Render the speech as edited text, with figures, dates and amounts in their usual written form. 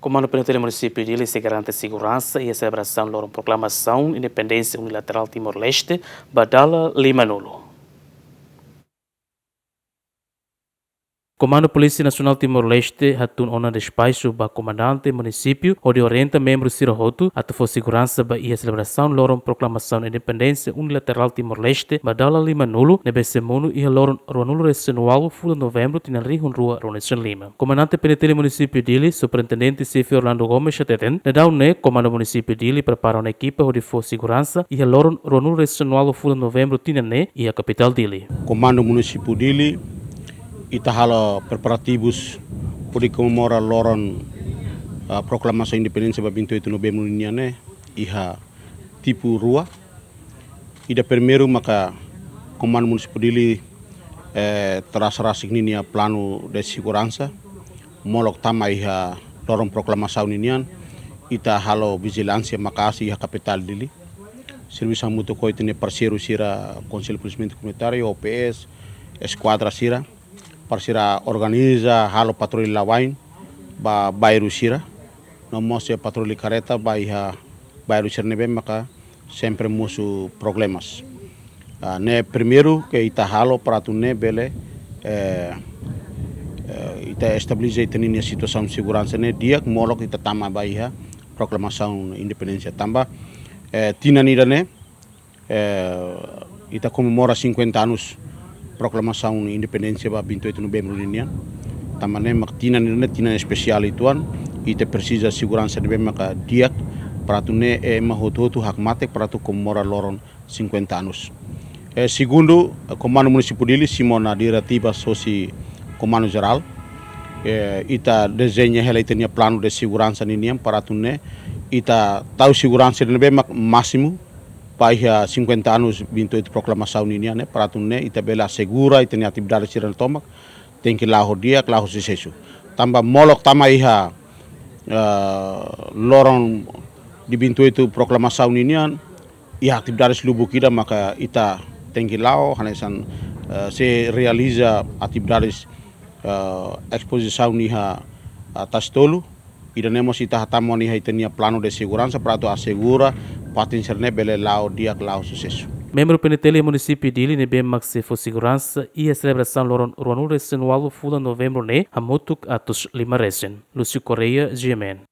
Comando Penitenciário Município de Ilha se garante segurança e a celebração da proclamação Independência Unilateral Timor-Leste, Badala Lima Nulo. Comando Polícia Nacional Timor-Leste hatun ona despacho ba comandante município onde orienta membros Sirahotu a for segurança ba ia celebração loron proclamação Independência Unilateral Timor-Leste Badala Lima Nulo nebe semunu ia loron ronulo resenual fula novembro tina rihun rua Ronison Lima. Comandante Penitenciário Município de Ilha, Superintendente Sifio Orlando Gomes chateten, nedau ne Comando Município de Ilha prepara uma equipa onde for segurança ia loron ronulo resenual fula novembro tina ne ia capital de Ilha. Comando Município de Ilha itahala preparativos por comemorar loron proclamação independência ba 28 novembro niane iha tipo rua ida primeiro maka Comando Municipal de Ilha terasa signinia plano de segurança molok tama iha loron proclamação nian ita halo vigilância makasi iha capital de Ilha serviço muito coitene parceiro sira Conselho Policiamento Comunitário OPS esquadra sira parceira organiza halo patrulha lawain ba bairro sira no mostra patrulha careta ba iha bairro sira nebe maka sempre musu problemas ne primeiro que ita halo para tu ne bele ita estabiliza a situação de segurança ne dia molok ita tama ba iha proclamação independência tamba tina nira ne ita comemora 50 anos proclamação independência ba 28 novembro nian tamane maktina nirne tina especial ituan ite precisa segurança de maka dia para tu ne mahototo hak mate para tu comemora loron 50 anos segundo Comando Municipal de Ilha Simona Diretiva Soci Comando Geral ita desenha ela tinha plano de segurança nian para tu ne ita tahu segurança de máximo Paiha 50 anos 28 proclamação ninia né para tu né itabela segura e tem atividade sira tomak tem que lá dia lá sesu tamba molok tama iha loron di 28 proclamação ninia ia atividades lubukida maka ita tem que lá hanesan se realiza atividades exposição niha atas tolu iremos ita hatamo niha itenia plano de segurança para tu assegura patincerné bele lao dia lao sucesso. Membro Penitenciário Município de Ilha nebe maxi for segurança e a celebração loron ronulo resenual fula novembro ne hamutuk atus lima resen. Lúcio Correia, GMN.